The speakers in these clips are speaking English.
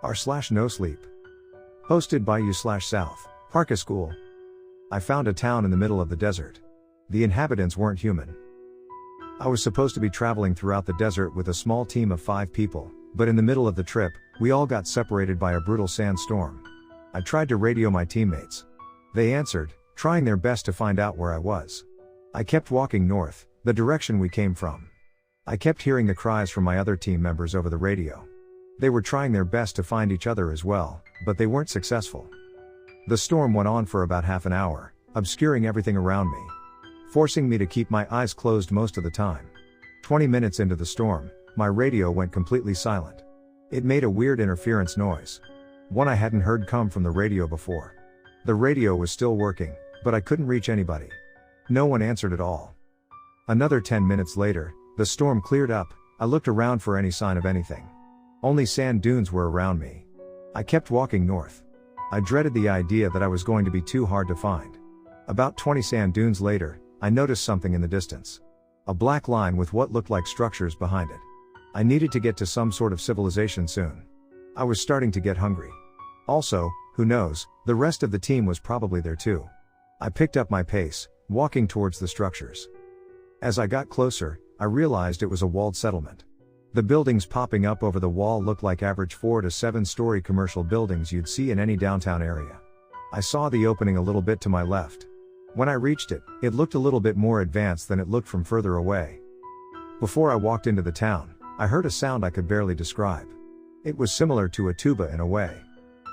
r/nosleep. Hosted by you/SouthParkiscool. I found a town in the middle of the desert. The inhabitants weren't human. I was supposed to be traveling throughout the desert with a small team of 5 people, but in the middle of the trip, we all got separated by a brutal sandstorm. I tried to radio my teammates. They answered, trying their best to find out where I was. I kept walking north, the direction we came from. I kept hearing the cries from my other team members over the radio. They were trying their best to find each other as well, but they weren't successful. The storm went on for about half an hour, obscuring everything around me, forcing me to keep my eyes closed most of the time. 20 minutes into the storm, my radio went completely silent. It made a weird interference noise. One I hadn't heard come from the radio before. The radio was still working, but I couldn't reach anybody. No one answered at all. Another 10 minutes later, the storm cleared up. I looked around for any sign of anything. Only sand dunes were around me. I kept walking north. I dreaded the idea that I was going to be too hard to find. About 20 sand dunes later, I noticed something in the distance. A black line with what looked like structures behind it. I needed to get to some sort of civilization soon. I was starting to get hungry. Also, who knows, the rest of the team was probably there too. I picked up my pace, walking towards the structures. As I got closer, I realized it was a walled settlement. The buildings popping up over the wall looked like average 4 to 7-story commercial buildings you'd see in any downtown area. I saw the opening a little bit to my left. When I reached it, it looked a little bit more advanced than it looked from further away. Before I walked into the town, I heard a sound I could barely describe. It was similar to a tuba in a way.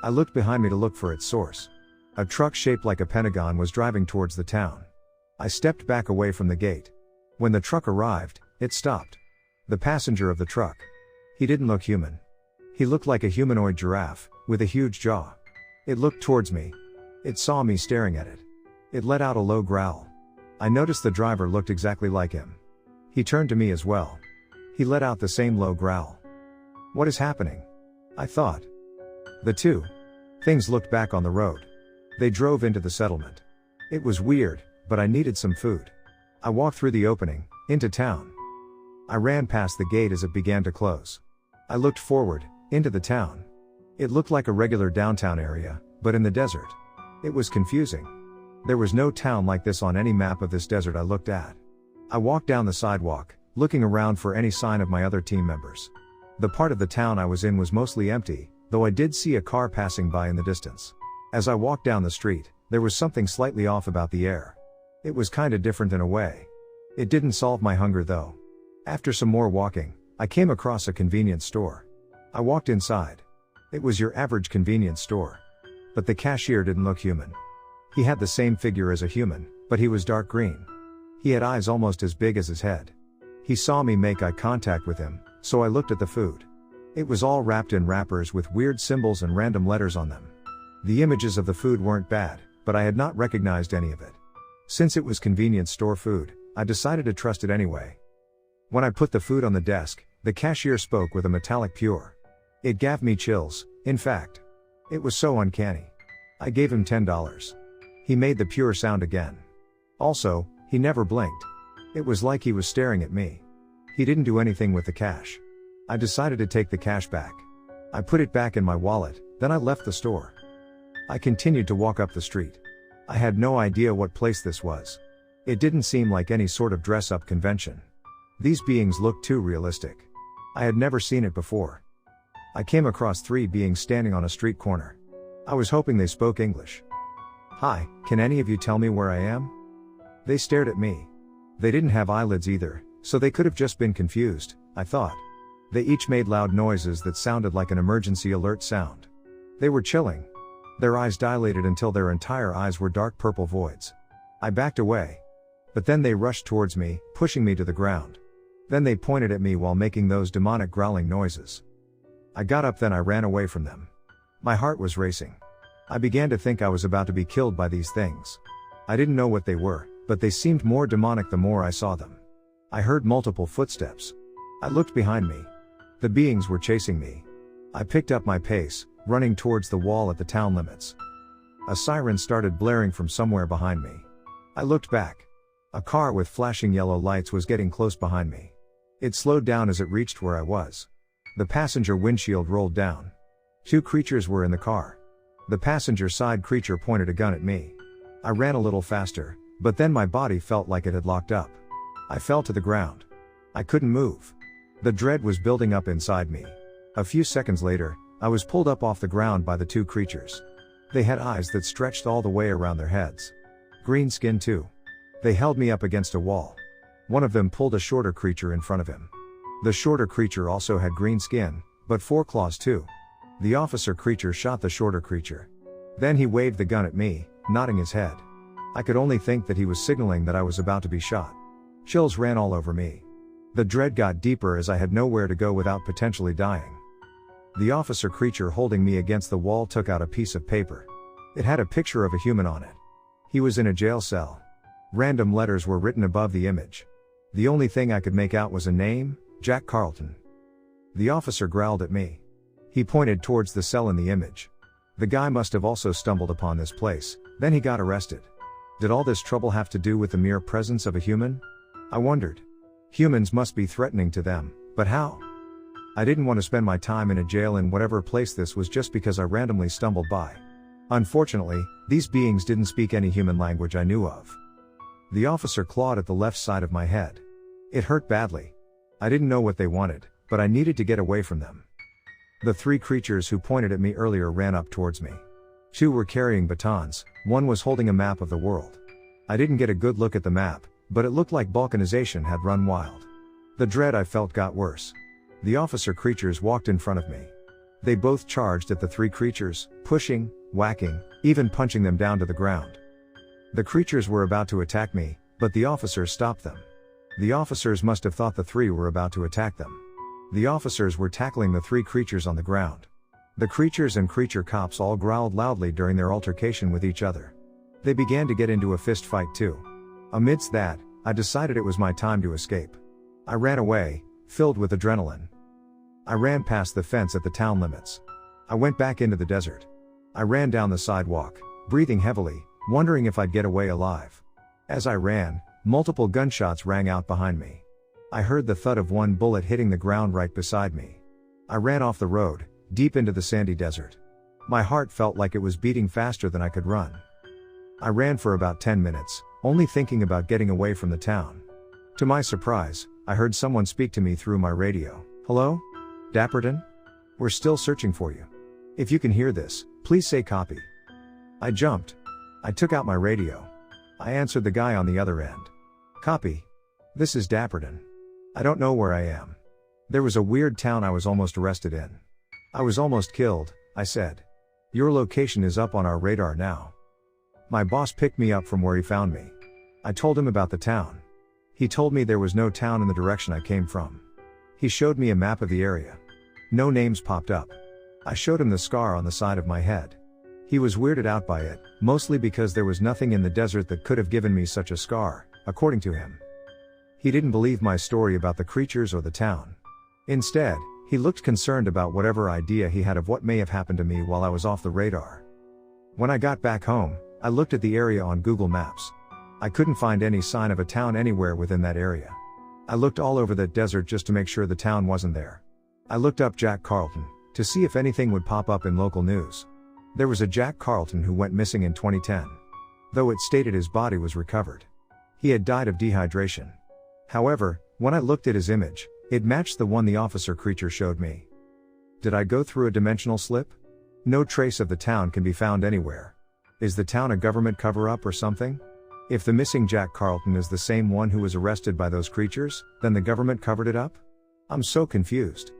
I looked behind me to look for its source. A truck shaped like a pentagon was driving towards the town. I stepped back away from the gate. When the truck arrived, it stopped. The passenger of the truck. He didn't look human. He looked like a humanoid giraffe, with a huge jaw. It looked towards me. It saw me staring at it. It let out a low growl. I noticed the driver looked exactly like him. He turned to me as well. He let out the same low growl. What is happening? I thought. The two things looked back on the road. They drove into the settlement. It was weird, but I needed some food. I walked through the opening, into town. I ran past the gate as it began to close. I looked forward, into the town. It looked like a regular downtown area, but in the desert. It was confusing. There was no town like this on any map of this desert I looked at. I walked down the sidewalk, looking around for any sign of my other team members. The part of the town I was in was mostly empty, though I did see a car passing by in the distance. As I walked down the street, there was something slightly off about the air. It was kinda different in a way. It didn't solve my hunger though. After some more walking, I came across a convenience store. I walked inside. It was your average convenience store. But the cashier didn't look human. He had the same figure as a human, but he was dark green. He had eyes almost as big as his head. He saw me make eye contact with him, so I looked at the food. It was all wrapped in wrappers with weird symbols and random letters on them. The images of the food weren't bad, but I had not recognized any of it. Since it was convenience store food, I decided to trust it anyway. When I put the food on the desk, the cashier spoke with a metallic purr. It gave me chills, in fact. It was so uncanny. I gave him $10. He made the pure sound again. Also, he never blinked. It was like he was staring at me. He didn't do anything with the cash. I decided to take the cash back. I put it back in my wallet, then I left the store. I continued to walk up the street. I had no idea what place this was. It didn't seem like any sort of dress-up convention. These beings looked too realistic. I had never seen it before. I came across 3 beings standing on a street corner. I was hoping they spoke English. Hi, can any of you tell me where I am? They stared at me. They didn't have eyelids either, so they could have just been confused, I thought. They each made loud noises that sounded like an emergency alert sound. They were chilling. Their eyes dilated until their entire eyes were dark purple voids. I backed away. But then they rushed towards me, pushing me to the ground. Then they pointed at me while making those demonic growling noises. I got up, then I ran away from them. My heart was racing. I began to think I was about to be killed by these things. I didn't know what they were, but they seemed more demonic the more I saw them. I heard multiple footsteps. I looked behind me. The beings were chasing me. I picked up my pace, running towards the wall at the town limits. A siren started blaring from somewhere behind me. I looked back. A car with flashing yellow lights was getting close behind me. It slowed down as it reached where I was. The passenger windshield rolled down. Two creatures were in the car. The passenger side creature pointed a gun at me. I ran a little faster, but then my body felt like it had locked up. I fell to the ground. I couldn't move. The dread was building up inside me. A few seconds later, I was pulled up off the ground by the two creatures. They had eyes that stretched all the way around their heads. Green skin too. They held me up against a wall. One of them pulled a shorter creature in front of him. The shorter creature also had green skin, but 4 claws too. The officer creature shot the shorter creature. Then he waved the gun at me, nodding his head. I could only think that he was signaling that I was about to be shot. Chills ran all over me. The dread got deeper as I had nowhere to go without potentially dying. The officer creature holding me against the wall took out a piece of paper. It had a picture of a human on it. He was in a jail cell. Random letters were written above the image. The only thing I could make out was a name, Jack Carlton. The officer growled at me. He pointed towards the cell in the image. The guy must have also stumbled upon this place, then he got arrested. Did all this trouble have to do with the mere presence of a human? I wondered. Humans must be threatening to them, but how? I didn't want to spend my time in a jail in whatever place this was just because I randomly stumbled by. Unfortunately, these beings didn't speak any human language I knew of. The officer clawed at the left side of my head. It hurt badly. I didn't know what they wanted, but I needed to get away from them. The 3 creatures who pointed at me earlier ran up towards me. 2 were carrying batons, 1 was holding a map of the world. I didn't get a good look at the map, but it looked like balkanization had run wild. The dread I felt got worse. The officer creatures walked in front of me. They both charged at the 3 creatures, pushing, whacking, even punching them down to the ground. The creatures were about to attack me, but the officers stopped them. The officers must have thought the 3 were about to attack them. The officers were tackling the 3 creatures on the ground. The creatures and creature cops all growled loudly during their altercation with each other. They began to get into a fist fight too. Amidst that, I decided it was my time to escape. I ran away, filled with adrenaline. I ran past the fence at the town limits. I went back into the desert. I ran down the sidewalk, breathing heavily, wondering if I'd get away alive. As I ran, multiple gunshots rang out behind me. I heard the thud of one bullet hitting the ground right beside me. I ran off the road, deep into the sandy desert. My heart felt like it was beating faster than I could run. I ran for about 10 minutes, only thinking about getting away from the town. To my surprise, I heard someone speak to me through my radio. "Hello? Dapperton? We're still searching for you. If you can hear this, please say copy." I jumped. I took out my radio. I answered the guy on the other end. "Copy. This is Dapperton. I don't know where I am. There was a weird town I was almost arrested in. I was almost killed," I said. "Your location is up on our radar now." My boss picked me up from where he found me. I told him about the town. He told me there was no town in the direction I came from. He showed me a map of the area. No names popped up. I showed him the scar on the side of my head. He was weirded out by it, mostly because there was nothing in the desert that could have given me such a scar, according to him. He didn't believe my story about the creatures or the town. Instead, he looked concerned about whatever idea he had of what may have happened to me while I was off the radar. When I got back home, I looked at the area on Google Maps. I couldn't find any sign of a town anywhere within that area. I looked all over that desert just to make sure the town wasn't there. I looked up Jack Carlton, to see if anything would pop up in local news. There was a Jack Carlton who went missing in 2010. Though it stated his body was recovered. He had died of dehydration. However, when I looked at his image, it matched the one the officer creature showed me. Did I go through a dimensional slip? No trace of the town can be found anywhere. Is the town a government cover-up or something? If the missing Jack Carlton is the same one who was arrested by those creatures, then the government covered it up? I'm so confused.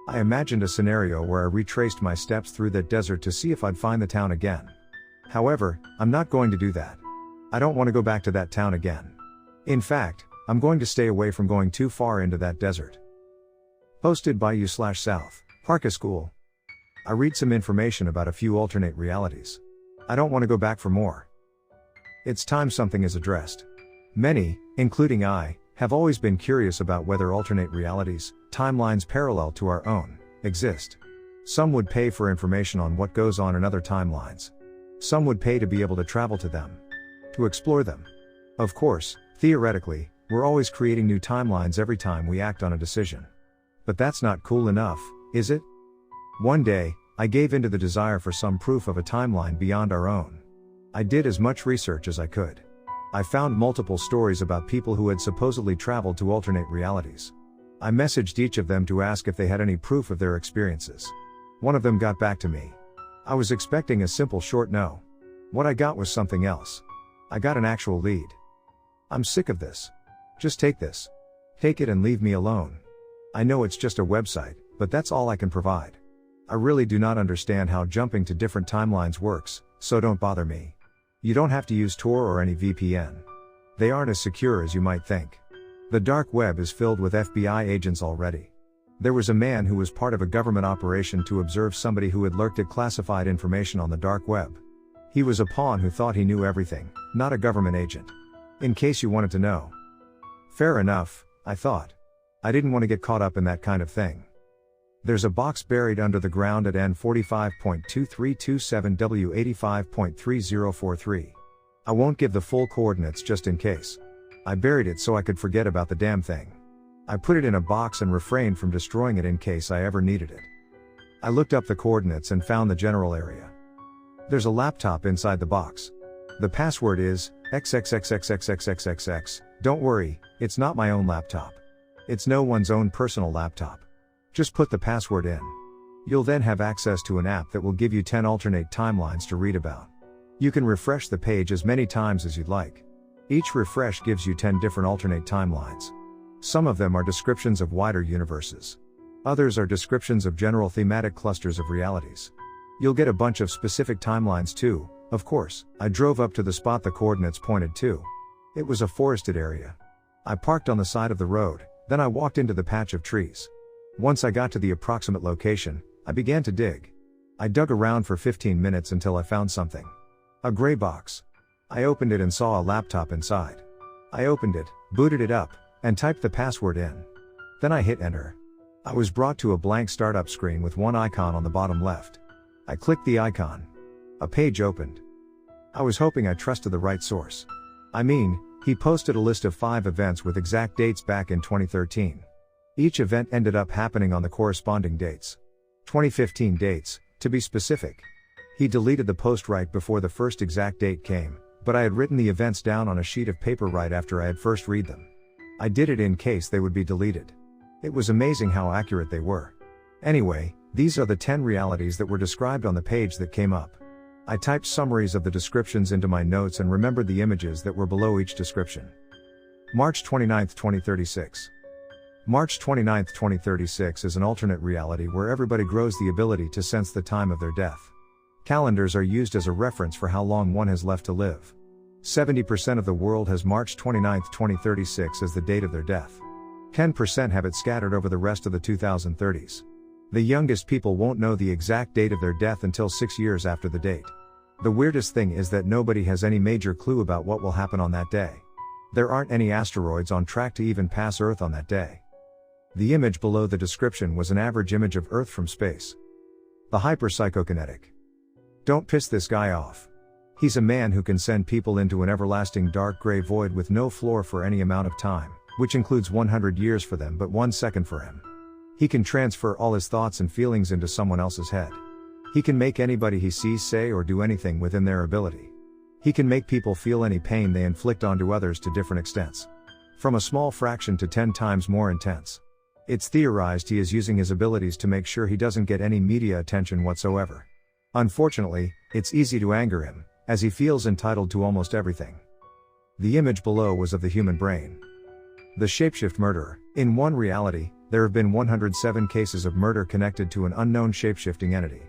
I imagined a scenario where I retraced my steps through that desert to see if I'd find the town again. However, I'm not going to do that. I don't want to go back to that town again. In fact, I'm going to stay away from going too far into that desert. Posted by you/SouthParkiscool. I read some information about a few alternate realities. I don't want to go back for more. It's time something is addressed. Many, including I, have always been curious about whether alternate realities, timelines parallel to our own, exist. Some would pay for information on what goes on in other timelines. Some would pay to be able to travel to them. To explore them. Of course, theoretically, we're always creating new timelines every time we act on a decision. But that's not cool enough, is it? One day, I gave into the desire for some proof of a timeline beyond our own. I did as much research as I could. I found multiple stories about people who had supposedly traveled to alternate realities. I messaged each of them to ask if they had any proof of their experiences. One of them got back to me. I was expecting a simple short no. What I got was something else. I got an actual lead. I'm sick of this. Just take this. Take it and leave me alone. I know it's just a website, but that's all I can provide. I really do not understand how jumping to different timelines works, so don't bother me. You don't have to use Tor or any VPN. They aren't as secure as you might think. The dark web is filled with FBI agents already. There was a man who was part of a government operation to observe somebody who had lurked at classified information on the dark web. He was a pawn who thought he knew everything, not a government agent. In case you wanted to know. Fair enough, I thought. I didn't want to get caught up in that kind of thing. There's a box buried under the ground at N45.2327W85.3043. I won't give the full coordinates just in case. I buried it so I could forget about the damn thing. I put it in a box and refrained from destroying it in case I ever needed it. I looked up the coordinates and found the general area. There's a laptop inside the box. The password is XXXXXXXXX. Don't worry, it's not my own laptop. It's no one's own personal laptop. Just put the password in. You'll then have access to an app that will give you 10 alternate timelines to read about. You can refresh the page as many times as you'd like. Each refresh gives you 10 different alternate timelines. Some of them are descriptions of wider universes. Others are descriptions of general thematic clusters of realities. You'll get a bunch of specific timelines too, of course. I drove up to the spot the coordinates pointed to. It was a forested area. I parked on the side of the road, then I walked into the patch of trees. Once I got to the approximate location, I began to dig. I dug around for 15 minutes until I found something. A gray box. I opened it and saw a laptop inside. I opened it, booted it up, and typed the password in. Then I hit enter. I was brought to a blank startup screen with one icon on the bottom left. I clicked the icon. A page opened. I was hoping I trusted the right source. I mean, he posted a list of 5 events with exact dates back in 2013. Each event ended up happening on the corresponding dates. 2015 dates, to be specific. He deleted the post right before the first exact date came, but I had written the events down on a sheet of paper right after I had first read them. I did it in case they would be deleted. It was amazing how accurate they were. Anyway, these are the 10 realities that were described on the page that came up. I typed summaries of the descriptions into my notes and remembered the images that were below each description. March 29, 2036. March 29, 2036 is an alternate reality where everybody grows the ability to sense the time of their death. Calendars are used as a reference for how long one has left to live. 70% of the world has March 29, 2036 as the date of their death. 10% have it scattered over the rest of the 2030s. The youngest people won't know the exact date of their death until 6 years after the date. The weirdest thing is that nobody has any major clue about what will happen on that day. There aren't any asteroids on track to even pass Earth on that day. The image below the description was an average image of Earth from space. The hyperpsychokinetic. Don't piss this guy off. He's a man who can send people into an everlasting dark gray void with no floor for any amount of time, which includes 100 years for them but 1 second for him. He can transfer all his thoughts and feelings into someone else's head. He can make anybody he sees say or do anything within their ability. He can make people feel any pain they inflict onto others to different extents. From a small fraction to 10 times more intense. It's theorized he is using his abilities to make sure he doesn't get any media attention whatsoever. Unfortunately, it's easy to anger him, as he feels entitled to almost everything. The image below was of the human brain. The shapeshift murderer. In one reality, there have been 107 cases of murder connected to an unknown shapeshifting entity.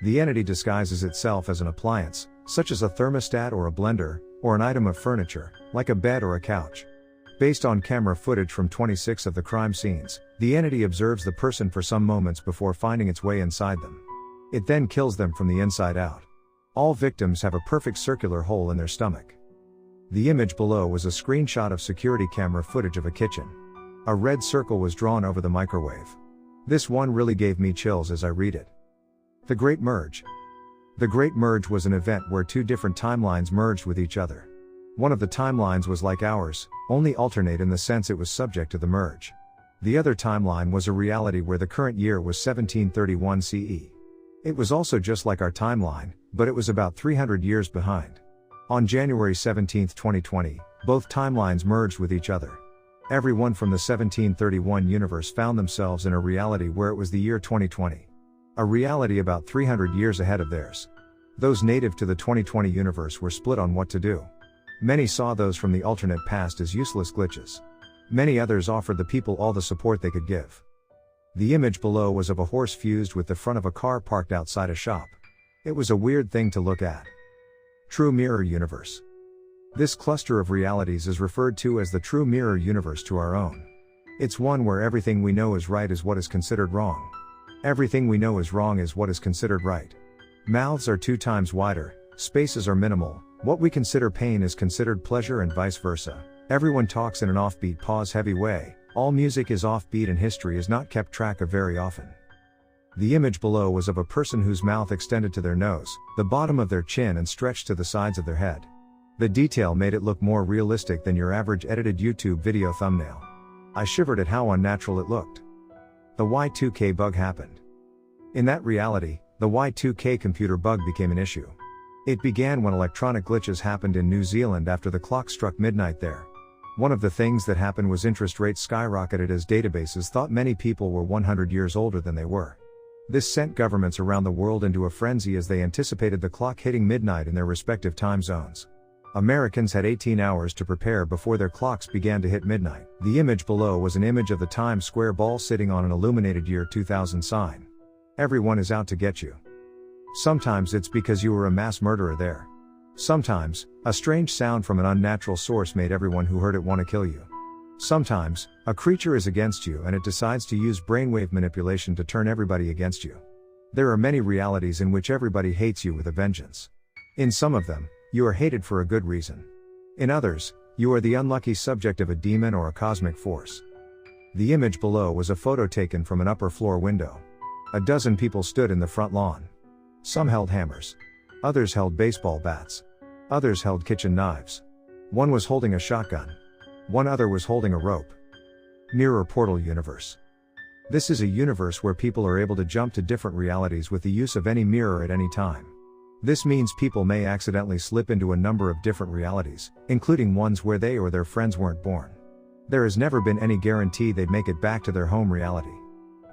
The entity disguises itself as an appliance, such as a thermostat or a blender, or an item of furniture, like a bed or a couch. Based on camera footage from 26 of the crime scenes, the entity observes the person for some moments before finding its way inside them. It then kills them from the inside out. All victims have a perfect circular hole in their stomach. The image below was a screenshot of security camera footage of a kitchen. A red circle was drawn over the microwave. This one really gave me chills as I read it. The Great Merge. The Great Merge was an event where 2 different timelines merged with each other. One of the timelines was like ours, only alternate in the sense it was subject to the merge. The other timeline was a reality where the current year was 1731 CE. It was also just like our timeline, but it was about 300 years behind. On January 17, 2020, both timelines merged with each other. Everyone from the 1731 universe found themselves in a reality where it was the year 2020. A reality about 300 years ahead of theirs. Those native to the 2020 universe were split on what to do. Many saw those from the alternate past as useless glitches. Many others offered the people all the support they could give. The image below was of a horse fused with the front of a car parked outside a shop. It was a weird thing to look at. True Mirror Universe. This cluster of realities is referred to as the true mirror universe to our own. It's one where everything we know is right is what is considered wrong. Everything we know is wrong is what is considered right. Mouths are 2 times wider, spaces are minimal, what we consider pain is considered pleasure and vice versa. Everyone talks in an offbeat pause-heavy way, all music is offbeat and history is not kept track of very often. The image below was of a person whose mouth extended to their nose, the bottom of their chin and stretched to the sides of their head. The detail made it look more realistic than your average edited YouTube video thumbnail. I shivered at how unnatural it looked. The Y2K bug happened. In that reality, the Y2K computer bug became an issue. It began when electronic glitches happened in New Zealand after the clock struck midnight there. One of the things that happened was interest rates skyrocketed as databases thought many people were 100 years older than they were. This sent governments around the world into a frenzy as they anticipated the clock hitting midnight in their respective time zones. Americans had 18 hours to prepare before their clocks began to hit midnight. The image below was an image of the Times Square ball sitting on an illuminated year 2000 sign. Everyone is out to get you. Sometimes it's because you were a mass murderer there. Sometimes, a strange sound from an unnatural source made everyone who heard it want to kill you. Sometimes, a creature is against you and it decides to use brainwave manipulation to turn everybody against you. There are many realities in which everybody hates you with a vengeance. In some of them, you are hated for a good reason. In others, you are the unlucky subject of a demon or a cosmic force. The image below was a photo taken from an upper floor window. A dozen people stood in the front lawn. Some held hammers. Others held baseball bats. Others held kitchen knives. One was holding a shotgun. One other was holding a rope. Mirror Portal Universe. This is a universe where people are able to jump to different realities with the use of any mirror at any time. This means people may accidentally slip into a number of different realities, including ones where they or their friends weren't born. There has never been any guarantee they'd make it back to their home reality.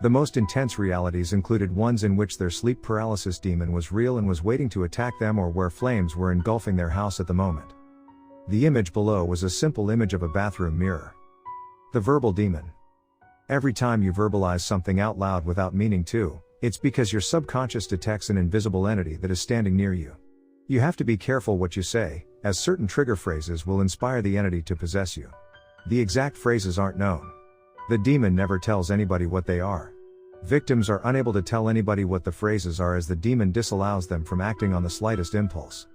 The most intense realities included ones in which their sleep paralysis demon was real and was waiting to attack them, or where flames were engulfing their house at the moment. The image below was a simple image of a bathroom mirror. The verbal demon. Every time you verbalize something out loud without meaning to, it's because your subconscious detects an invisible entity that is standing near you. You have to be careful what you say, as certain trigger phrases will inspire the entity to possess you. The exact phrases aren't known. The demon never tells anybody what they are. Victims are unable to tell anybody what the phrases are, as the demon disallows them from acting on the slightest impulse.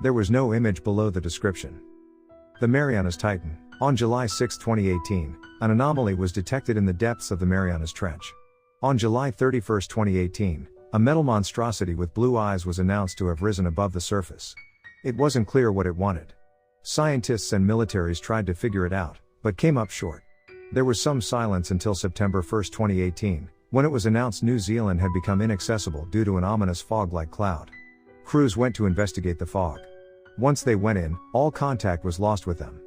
There was no image below the description. The Marianas Titan. On July 6, 2018, an anomaly was detected in the depths of the Marianas Trench. On July 31, 2018, a metal monstrosity with blue eyes was announced to have risen above the surface. It wasn't clear what it wanted. Scientists and militaries tried to figure it out, but came up short. There was some silence until September 1, 2018, when it was announced New Zealand had become inaccessible due to an ominous fog-like cloud. Crews went to investigate the fog. Once they went in, all contact was lost with them.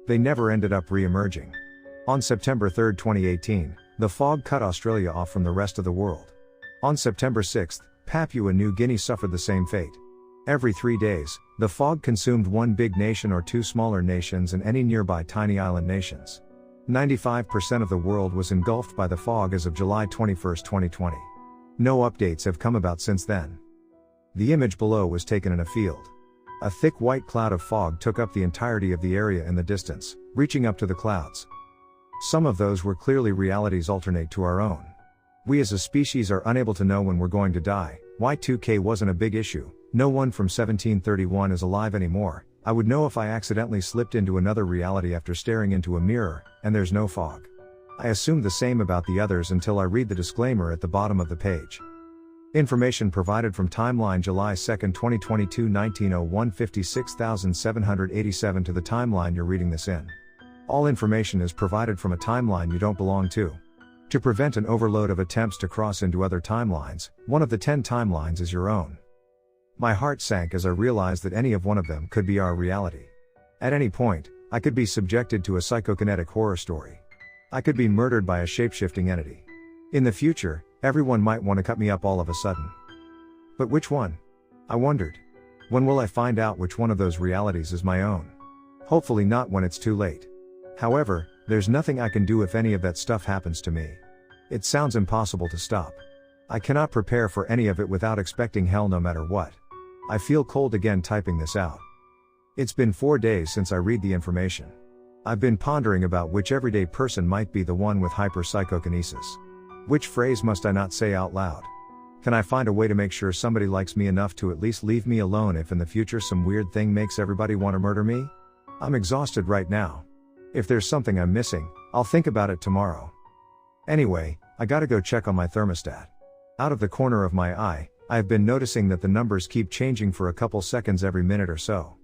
They never ended up re-emerging. On September 3, 2018, the fog cut Australia off from the rest of the world. On September 6, Papua New Guinea suffered the same fate. Every 3 days, the fog consumed one big nation or two smaller nations and any nearby tiny island nations. 95% of the world was engulfed by the fog as of July 21, 2020. No updates have come about since then. The image below was taken in a field. A thick white cloud of fog took up the entirety of the area in the distance, reaching up to the clouds. Some of those were clearly realities alternate to our own. We as a species are unable to know when we're going to die. Y2K wasn't a big issue. No one from 1731 is alive anymore. I would know if I accidentally slipped into another reality after staring into a mirror, and there's no fog. I assumed the same about the others until I read the disclaimer at the bottom of the page. Information provided from timeline July 2, 2022 1901 56,787 to the timeline you're reading this in. All information is provided from a timeline you don't belong to. To prevent an overload of attempts to cross into other timelines, one of the 10 timelines is your own. My heart sank as I realized that any of one of them could be our reality. At any point, I could be subjected to a psychokinetic horror story. I could be murdered by a shape-shifting entity. In the future, everyone might want to cut me up all of a sudden. But which one? I wondered. When will I find out which one of those realities is my own? Hopefully not when it's too late. However, there's nothing I can do if any of that stuff happens to me. It sounds impossible to stop. I cannot prepare for any of it without expecting hell no matter what. I feel cold again typing this out. It's been 4 days since I read the information. I've been pondering about which everyday person might be the one with hyperpsychokinesis. Which phrase must I not say out loud? Can I find a way to make sure somebody likes me enough to at least leave me alone if in the future some weird thing makes everybody want to murder me? I'm exhausted right now. If there's something I'm missing, I'll think about it tomorrow. Anyway, I gotta go check on my thermostat. Out of the corner of my eye, I have been noticing that the numbers keep changing for a couple seconds every minute or so.